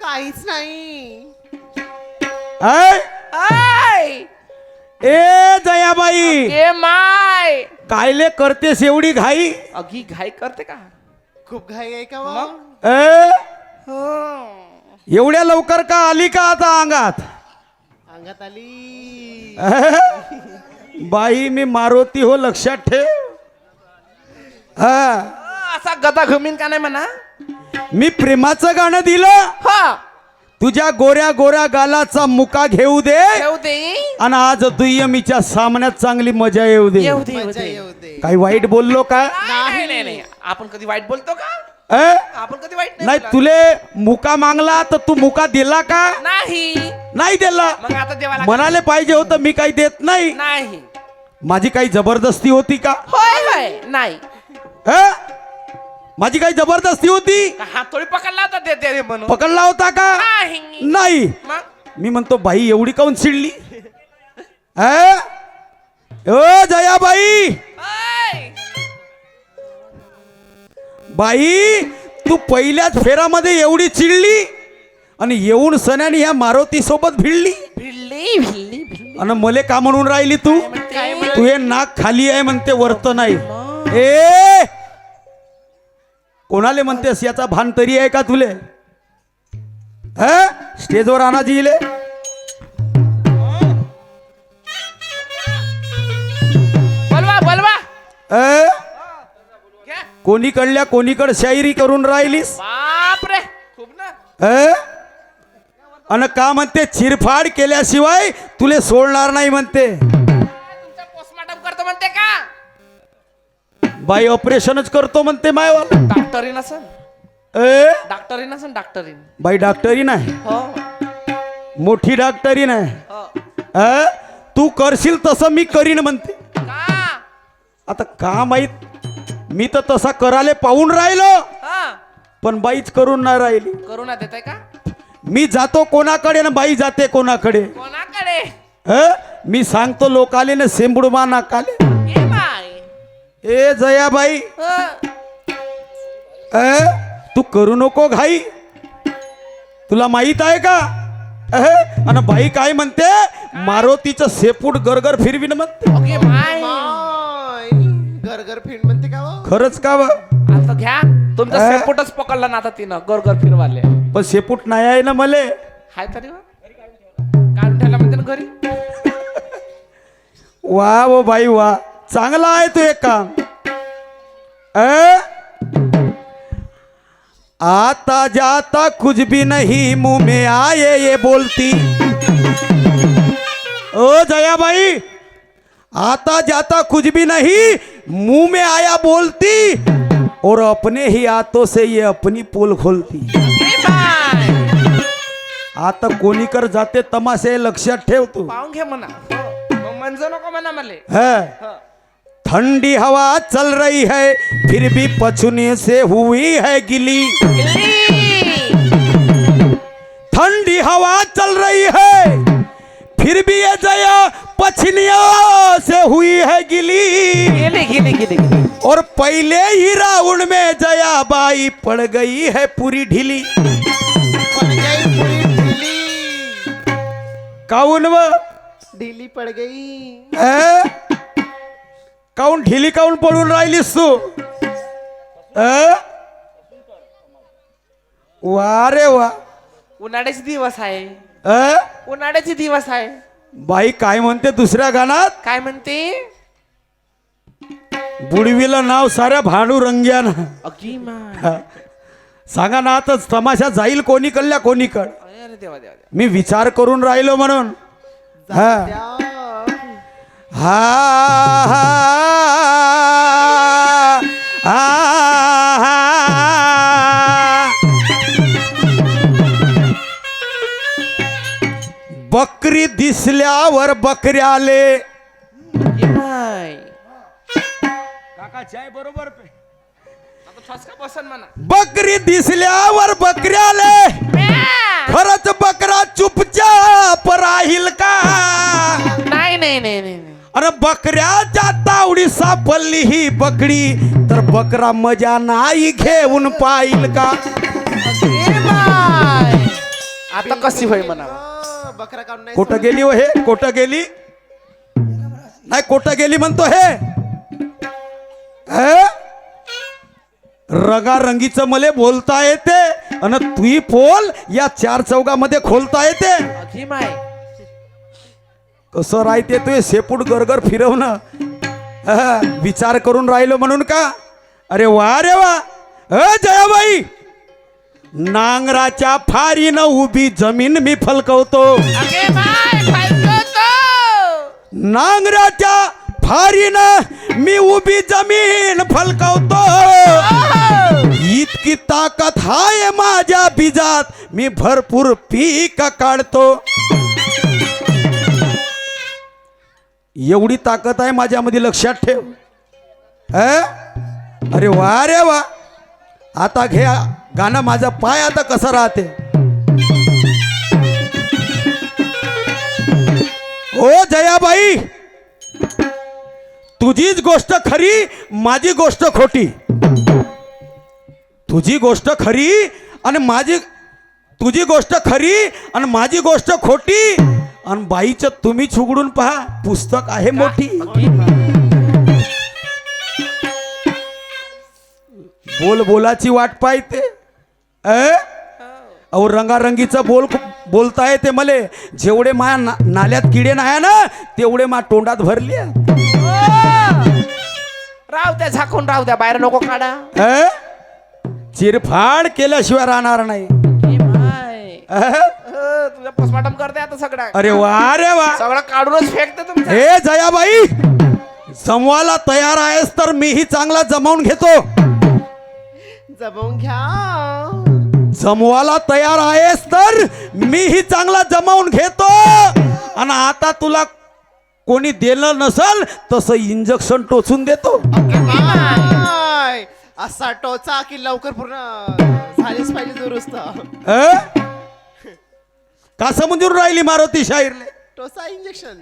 काहीच नाही. ऐ आय ए जयाबाई, ए माय कायले करतेस एवढी घाई? अगी घाई करते का? खूप घाई आहे का मग? मग? एवढ्या लवकर का आली का आता अंगात? अंगात आली. बाई मी मारुती हो, लक्षात ठेव. हा, असा गदा घुमीन का नाही म्हणा. मी प्रेमाचं गाणं दिलं, हा तुझ्या गोऱ्या गोऱ्या गालाचा मुका घेऊ दे, येऊ दे आणि आज दुय्यमीच्या सामन्यात चांगली मजा येऊ दे. येऊ दे येऊ मजा दे. येऊ दे. काही वाईट बोललो का? नाही नाही नाही, आपण कधी वाईट बोलतो का? अ? आपण कधी वाईट नाही, बोलत. तुले मुका मागला तर तू मुका दिला का? नाही. नाही दिला. मग आता देवाला म्हणाले पाहिजे होतं मी काही देत नाही. नाही. माझी काही जबरदस्ती होती का? होय होय नाही. अ? माझी काही जबरदस्ती होती? हात थोडी पकडला होता दे दे म्हणून. पकडला होता का? नाही. नाही. मग मी म्हणतो बाई एवढी काऊन चिडली? ओ जयाबाई, ओय. बाई तू पहिल्याच फेरामध्ये एवढी चिडली आणि येऊन सण्याने ह्या मारुती सोबत भिडली भिडली भिडली भिडली. आणि मले का म्हणून राहिली तू? काय म्हणते? तू हे नाक खाली आहे म्हणते, वरत नाही. ए कोणाले म्हणतेस? याचा भान तरी आहे का तुले? स्टेजवर आणा जिले. बोलवा बोलवा. घ्या. कोणीकडल्या कोणीकड शायरी करून राहिलीस? बापरे खूप ना. अन का म्हणते चिरफाड केल्याशिवाय तुले सोडणार नाही म्हणते. तुमचा पोस्टमॉर्टम करतो म्हणते का? बाई ऑपरेशनच करतो म्हणते मायवाला. डॉक्टरी नसन. डॉक्टरी नसन डॉक्टरीन. बाई डॉक्टरी नाही, हो मोठी डॉक्टरी नाही. हो. तू करशील तसं मी करीन म्हणते. का? आता का माहित, मी तर तसा करायला पाहून राहिलो, हा पण बाईच करून नाही राहिली. करुणा देताय का? मी जातो कोणाकडे ना बाई जाते कोणाकडे. कोणाकडे? मी सांगतो लोकाले ना सेंबुडमा नाकाले. ए बाय. ए जयाबाई, तू करू नको घाई. तुला माहित आहे का? आणि बाई काय म्हणते? मारुतीचं शेपूट गरगर फिरविन म्हणते. Okay bye. माय घरघर फिल्म म्हणते का मग? खरंच का बा? आता घ्या तुमचा सेपोटच पकडला ना आता तिनं गरगर फिरवाले. पण शेपूट नाही आहे ना मले. हाय तरी वा? काढून ठेवला म्हणते ना घरी. वा वो बाई वा, चांगला आहे तू एक काम. आता जाता कुछ भी नहीं मुंह में आए ये बोलती. ओ जयाबाई, आता जाता कुछ भी नहीं मुंह में आया बोलती और अपने ही हाथों से ये अपनी पोल खोलती. ए बाय. आता कोणीकर जाते तमाशे, लक्षात ठेव तू. पाहून घे म्हणा. मग मंजू नको म्हणा मले. है ठंडी हवा चल रही है फिर भी पछुने से हुई है गिली. ठंडी हवा चल रही है फिर भी ये जया पछनियों से हुई है गिली. गिली गिली. और पहले ही राउंड में जया बाई पड़ गई है पूरी ढीली. पड़ गई पूरी ढीली. काऊन व ढीली पड़ गई. काऊन ढिली काऊन पडून राहिलीस तू? वा रे वा. उन्हाळ्याचे दिवस आहे. अ? उन्हाळ्याचे दिवस आहे. बाई काय म्हणते दुसऱ्या गाण्यात? काय म्हणते? बुडविलं नाव साऱ्या भांडू रंग्यान. अगी माय. सांगा ना आता तमाशा जाईल कोणीकडल्या कोणीकड. अरे देवा देवा. मी विचार करून राहिलो म्हणून. हा हा बकरी दिसल्यावर बकऱ्याले. काका चाय बरोबर पे. बकरी दिसल्यावर बकऱ्याले खरंच बकरा चुपचाप राहील का? नाही नाही नाही नाही. अरे बकऱ्याच्या तावडी सापडली ही बकरी तर बकरा मजा नाही घेऊन पाहिल का? आता कशी होय म्हणा बकरा काढून नाही कोटं गेली हो हे कोटं गेली नाही कोटं गेली म्हणतो हे रंगारंगीचं मले बोलता येते आणि तुही पोल या चार चौघामध्ये खोलता येते अजी माय कसं राहते तू शेपूट गरगर फिरवणं विचार करून राहिलो म्हणून का अरे वा रे वा जयाबाई नांगराच्या फारीनं उभी जमीन मी फलकवतो अगे माय फायतो नांगराच्या फारीनं मी उभी जमीन फलकवतो इतकी ताकद हाय माझ्या बीजात मी भरपूर पीक काढतो एवढी ताकद आहे माझ्यामध्ये लक्षात ठेव अरे वा रे वा आता घे गाणं माझा पाय आता कसं राहते ओ जयाबाई तुझीच गोष्ट खरी माझी गोष्ट खोटी तुझी गोष्ट खरी आणि माझी तुझी गोष्ट खरी आणि माझी गोष्ट खोटी आणि बाईचं तुम्हीच उघडून पहा पुस्तक आहे मोठी बोल बोलाची वाट पाहते अहो रंगारंगीचं बोलता येते मले जेवढे माया नाल्यात किडे नाही ना तेवढे मा तोंडात भरले राहू द्या झाकून राहू द्या बाहेर नको काढा चिरफाड केल्याशिवाय राहणार नाही तुझ्या पोस्टमॉर्टम करते आता सगळं अरे वा रे वा सगळं काढूनच फेकते तुमचं हे जयाबाई जमवायला तयार आहेस तर मीही चांगला जमावून घेतो जमवून घ्या जमवायला तयार आहेस तर मीही चांगला जमावून घेतो आणि आता तुला कोणी दिलं नसल तसं इंजेक्शन टोचून देतो काय? असा टोचा की लवकर पूर्ण झालीच पाहिजे दुरुस्त का समजून राहिली मारुती शाहीरले टोचा इंजेक्शन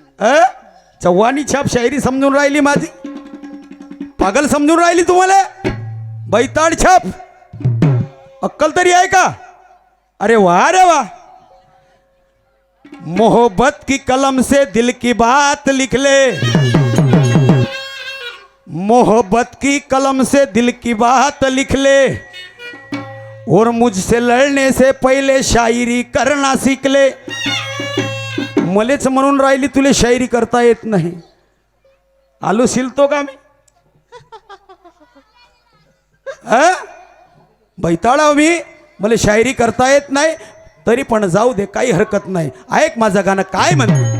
चव्हाणी छाप शायरी समजून राहिली माझी पागल समजून राहिली तुम्हाला बैताड छाप अक्कल तरी आहे का अरे वाह रे वाह मोहब्बत की कलम से दिल की बात लिख ले मोहब्बत की कलम से दिल की बात लिख ले और मुझसे लड़ने से पहले शायरी करना सीख ले मलेच म्हणून राहिली तुले शायरी करता येत नाही आलू शिलतो का मी बैताळा मी मला शायरी करता येत नाही तरी पण जाऊ दे काही हरकत नाही ऐक माझं गाणं काय म्हणते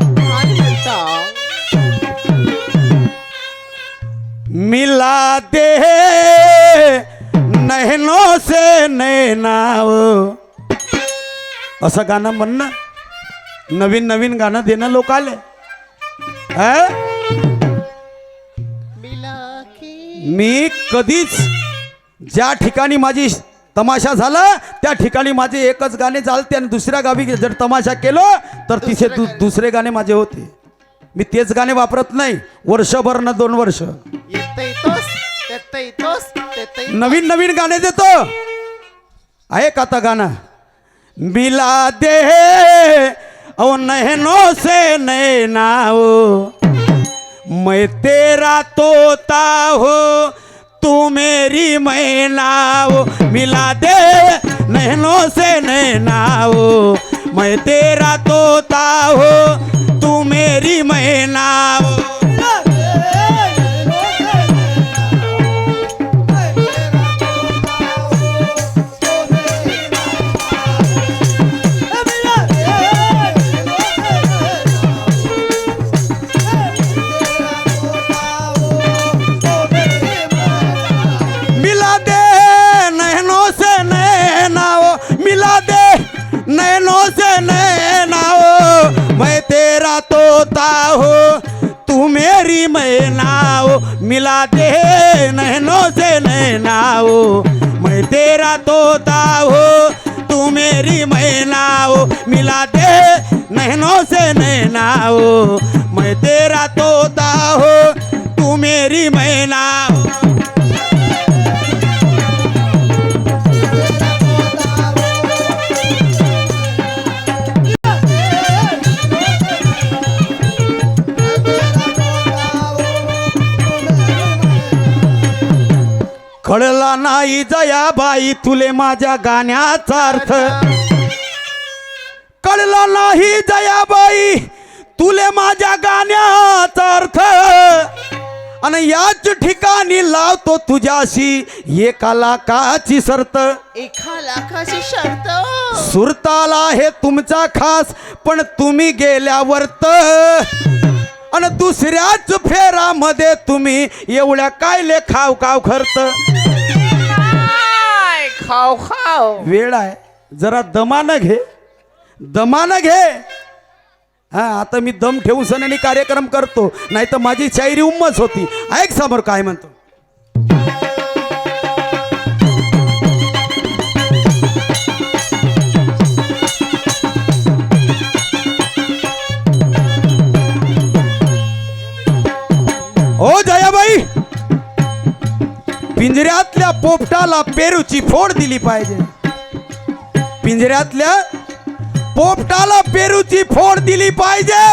मिला दे नैनों से नैनाव असं गाणं म्हणणं नवीन नवीन गाणं देणं लोकाले मी कधीच ज्या ठिकाणी माझी तमाशा झाला त्या ठिकाणी माझे एकच गाणे चालते आणि दुसऱ्या गावी जर तमाशा केलो तर तिथे दुसरे गाणे माझे होते मी तेच गाणे वापरत नाही वर्षभर न 2 वर्ष नवीन नवीन गाणे देतो ऐक आता गाणं मिला दे ओ नैनों से नैनाओ मैं तेरा तोता हो तू मेरी मैना हो मिला दे नैनों से नैना हो मैं तेरा तोता हो तू मेरी मैना हो नैनों से नैना हो मैं तेरा तोता हो तू मेरी मैना हो मिला दे नैनों से नैना हो मैं तेरा तोता हो तू मेरी मैना हो मिला दे नैनों से नैना हो मैं तेरा तोता हो तू मेरी मैना हो कळला नाही जयाबाई तुले माझ्या गाण्याचा अर्थ, कळला नाही जयाबाई तुले माझ्या गाण्याचा अर्थ, आणि याच ठिकाणी लावतो तुझ्याशी एका लाखाची शर्त. 1 लाखाची शर्त. सुरताला हे तुमचा खास पण तुम्ही गेल्यावर आणि दुसऱ्याच फेरामध्ये तुम्ही एवढ्या कायले खाव खाव खर्च. खाव खाव वेळ आहे जरा दमानं घे, दमानं घे. हा आता मी दम ठेवून सणाने कार्यक्रम करतो, नाही तर माझी शायरी उम्मच होती. ऐक समोर काय म्हणतो. ओ जयाबाई, पिंजऱ्यातल्या पोपटाला पेरूची फोड दिली पाहिजे. पिंजऱ्यातल्या पोपटाला पेरूची फोड दिली पाहिजे,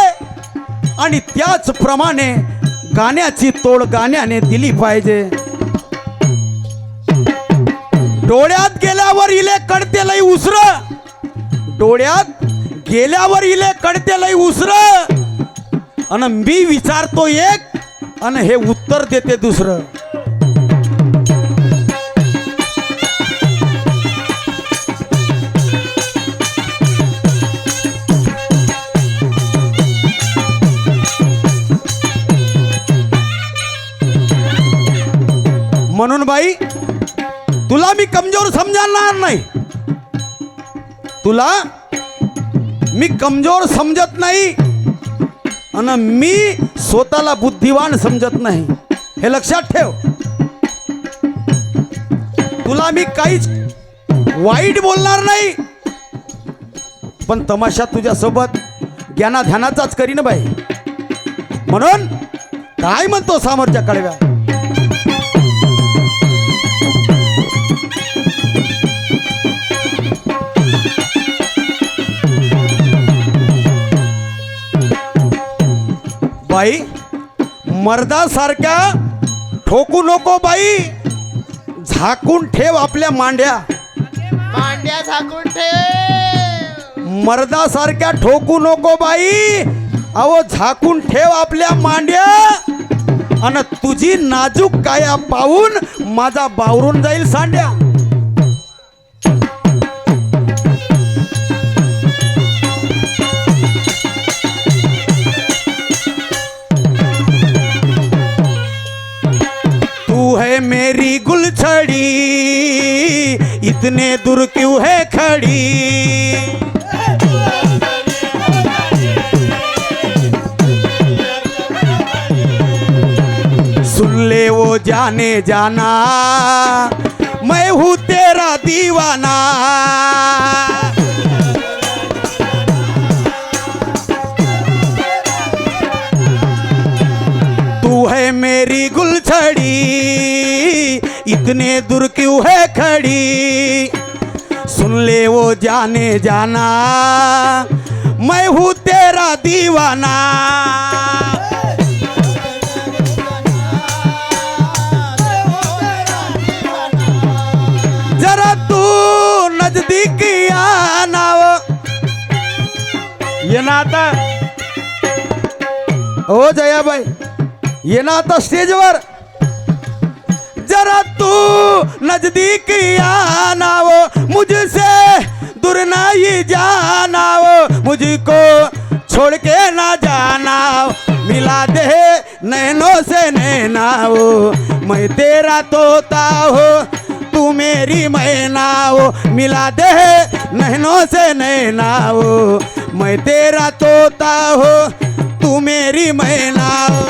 आणि त्याचप्रमाणे गाण्याची तोड गाण्याने दिली पाहिजे. डोळ्यात गेल्यावर इले कळते लई उसर, डोळ्यात गेल्यावर इले कळते लई उसर, आणि मी विचारतो एक आणि हे उत्तर देते दुसरं. म्हणून बाई तुला मी कमजोर समजणार नाही, तुला मी कमजोर समजत नाही, आणि मी स्वतःला बुद्धिवान समजत नाही, हे लक्षात ठेव. तुला मी काहीच वाईट बोलणार नाही, पण तमाशा तुझ्यासोबत ज्ञाना ध्यानाचाच करीन बाई. म्हणून काय म्हणतो सामोरच्या कडव्या. बाई मर्दासारख्या ठोकू नको बाई, झाकून ठेव आपल्या मांड्या. मांड्या झाकून ठेव. मर्दासारख्या ठोकू नको बाई, अहो झाकून ठेव आपल्या मांड्या, आणि तुझी नाजूक काया पाहून माझा बावरून जाईल सांड्या. तू है मेरी गुलछड़ी इतने दूर क्यों है खड़ी, सुन ले वो जाने जाना मैं हूँ तेरा दीवाना. तू है मेरी गुलछड़ी इतने दूर क्यों है खड़ी, सुन ले वो जाने जाना मैं हूँ तेरा दीवाना. जरा तू नजदीक आना. ये ना आता ओ जयाबाई, ये ना आता स्टेजवर. जरा तू नजदीक आना वो, मुझसे दूर नहीं जाना वो, मुझको छोड़ के ना जाना. मिला दे नैनों से नैना हो, मैं तेरा तोता हो तू मेरी मैना हो. मिला दे नैनों से नैना हो, मैं तेरा तोता हो तू मेरी मैना हो.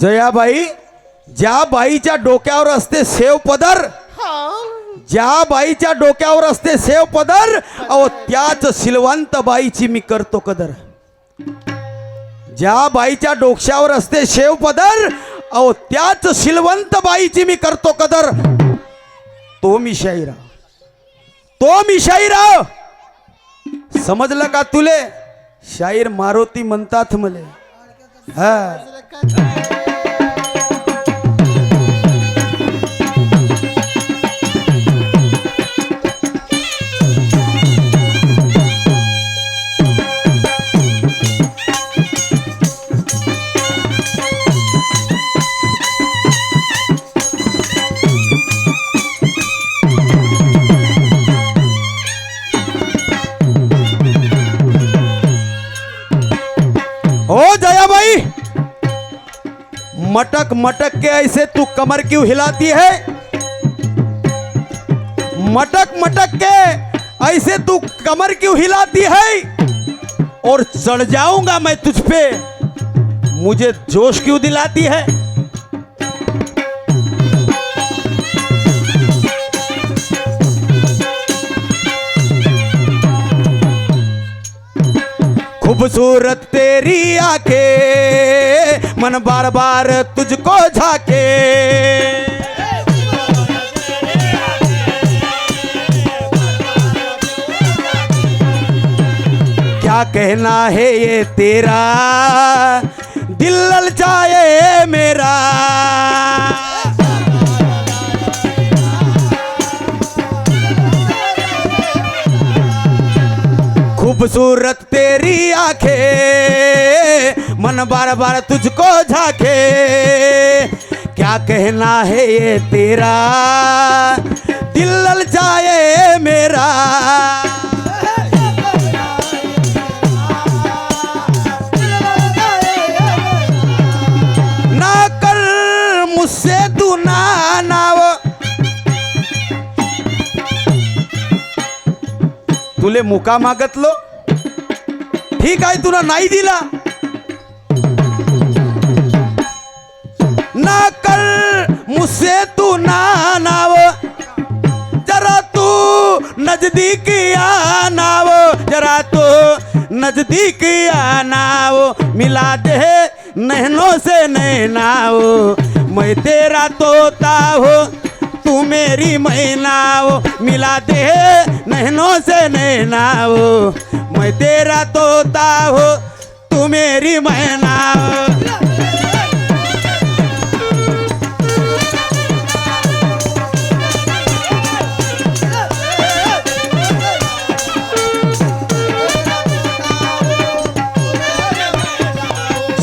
जयाबाई, ज्या बाईच्या डोक्यावर असते सेव पदर, ज्या बाईच्या डोक्यावर असते सेव पदर, अहो त्याच सिलवंत बाईची मी करतो कदर. ज्या बाईच्या डोक्यावर असते शेव पदर, अहो त्याच शिलवंत बाईची मी करतो कदर. तो मी शाहीराव, तो मी शाहीराव. समजलं का तुले? शाहीर मारुती म्हणतात मले. हा ओ जया भाई, मटक मटक के ऐसे तू कमर क्यों हिलाती है? मटक मटक के ऐसे तू कमर क्यों हिलाती है? और चढ़ जाऊंगा मैं तुझ पे, मुझे जोश क्यों दिलाती है? खूबसूरत तेरी आंखें, मन बार बार तुझको झाके. क्या कहना है ये तेरा, दिल ललचाए मेरा. खूबसूरत तेरी आंखें, मन बार बार तुझको झाके. क्या कहना है ये तेरा, दिल ललचाए मेरा. ना कर मुझसे तू नाव, तुले मुका मागतलो, ठीक आहे तुला नाही दिला. ना कर मुझसे तू नाव, जरा तू नजदीक आनाव, जरा तू नजदीक आनाव. मिला दे नैनों से नैनाओ, मैं तेरा तोता हो तू मेरी मैना हो. मिला दे नैनों से नैना हो, मैं तेरा तोता हो तू मेरी मैना हो.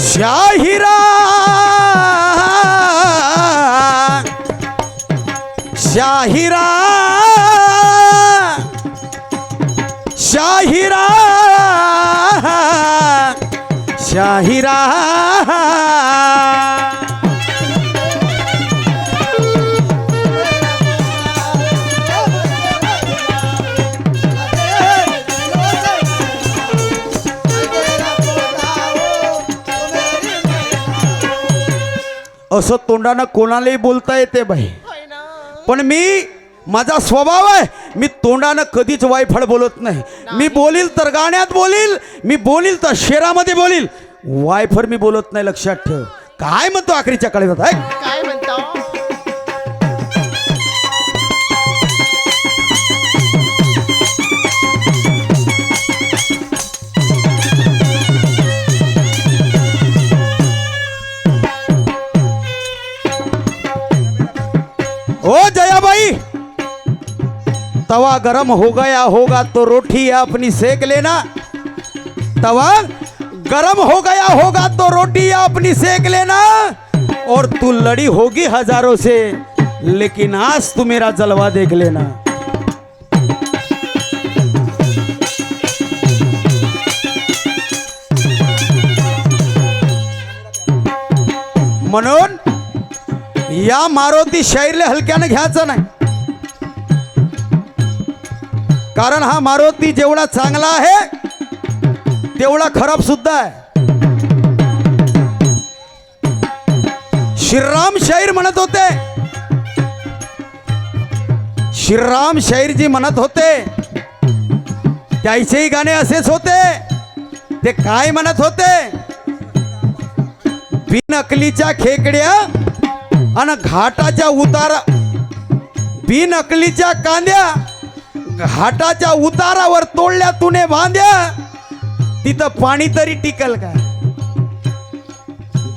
शाहिरा शाहिरा शाहिरा शाहिरा. असं तोंडानं कोणालाही बोलता येते बाई, होय ना. पण मी माझा स्वभाव आहे, मी तोंडानं कधीच वायफळ बोलत नाही. मी बोलील तर गाण्यात बोलील, मी बोलील तर शेरामध्ये बोलील, वायफळ मी बोलत नाही. लक्षात ठेव. काय म्हणतो आखरीच्या काळात आहे? काय म्हणतो? ओ जया भाई, तवा गरम हो गया होगा तो रोटी अपनी सेक लेना. तवा गरम हो गया होगा तो रोटी अपनी सेक लेना. और तू लड़ी होगी हजारों से, लेकिन आज तू मेरा जलवा देख लेना. म्हणून या मारुती शाहीरले हलक्याने घ्यायचं नाही, कारण हा मारुती जेवढा चांगला आहे तेवढा खराब सुद्धा आहे. श्रीराम शाहीर म्हणत होते, श्रीराम शाहीरजी म्हणत होते, त्याचेही गाणे असेच होते. ते काय म्हणत होते? बिनकलीच्या खेकड्या आणि घाटाच्या उतारा, बिनकलीच्या कांद्या घाटाच्या उतारावर तोडल्या तुने बांध्या, तिथं पाणी तरी टिकल का?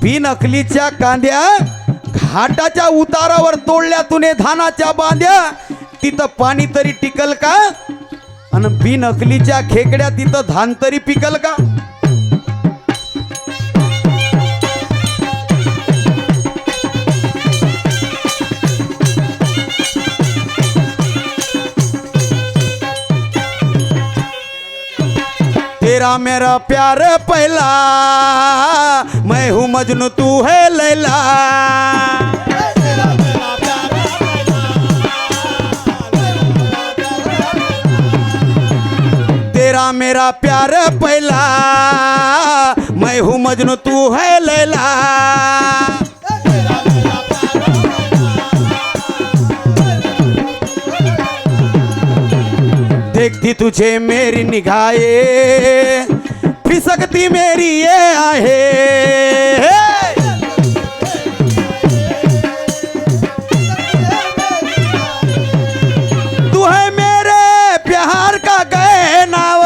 बिनकलीच्या कांद्या घाटाच्या उतारावर तोडल्या तुने धानाच्या बांध्या, तिथं पाणी तरी टिकल का? आणि बिनकलीच्या खेकड्या तिथं धान तरी पिकल का? तेरा मेरा प्यार पहला, मैं हूँ मजनू तू है लैला। तेरा मेरा प्यार पहला, मैं हूँ मजनू तू है लैला। देखती तुझे मेरी निगाहें, फिसकती मेरी ये आहे। तू है मेरे प्यार का गहनाव,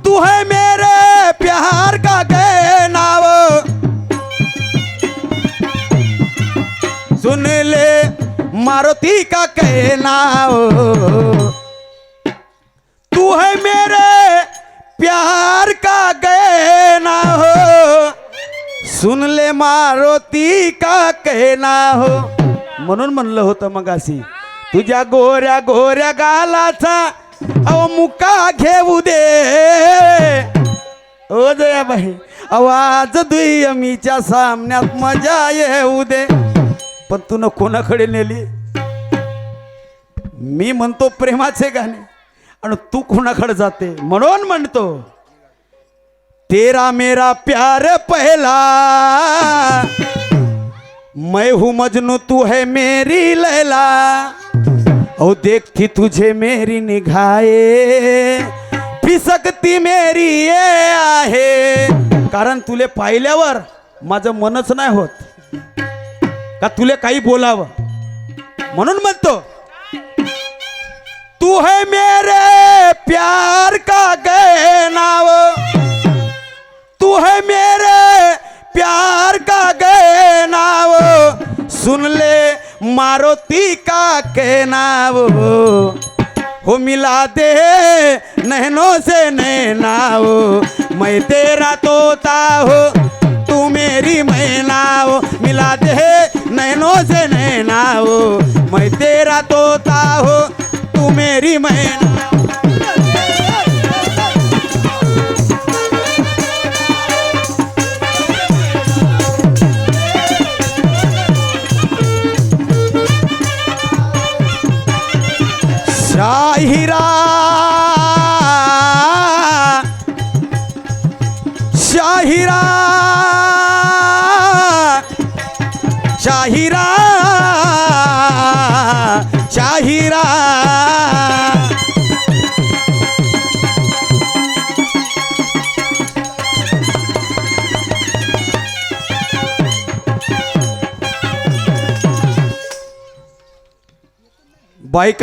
तू है मेरे प्यार का गहनाव। सुन ले मारुति का कहना, तू है मेरे प्यार का गहना हो। सुन ले मारुति का कहना हो। म्हणून म्हणलं होतं मगाशी, तुझ्या गोऱ्या गोऱ्या गालाचा अव मुका घेऊ दे ओ जयाबाई, आवाज दुय्यमीच्या सामन्यात मजा येऊ दे। पण तू न कोणाकडे नेली? मी म्हणतो प्रेमाचे गाणे आणि तू कोणाकडे जाते? म्हणून म्हणतो तेरा मेरा प्यार पहला, मैं हूँ मजनू तू है मेरी लैला। ओ देखती तुझे मेरी निगाहें, फिसकती मेरी ये आहे। कारण तुले पाहिल्यावर माझं मनच नाही होत का तुले काही बोलावं, म्हणून म्हणतो तू है मेरे प्यार का गहनाव, तू है मेरे प्यार का गहनाव। सुन ले मारुति का कहनाव, हो मिला दे नैनों से नैना हो। मैं तेरा तोता हो, तू मेरी मैना हो। मिला दे नैनों से नैना हो, मैं तेरा तोता हो, तू मेरी मैना। शाहिरा शाहिरा शाहिरा शाहिरा। बाई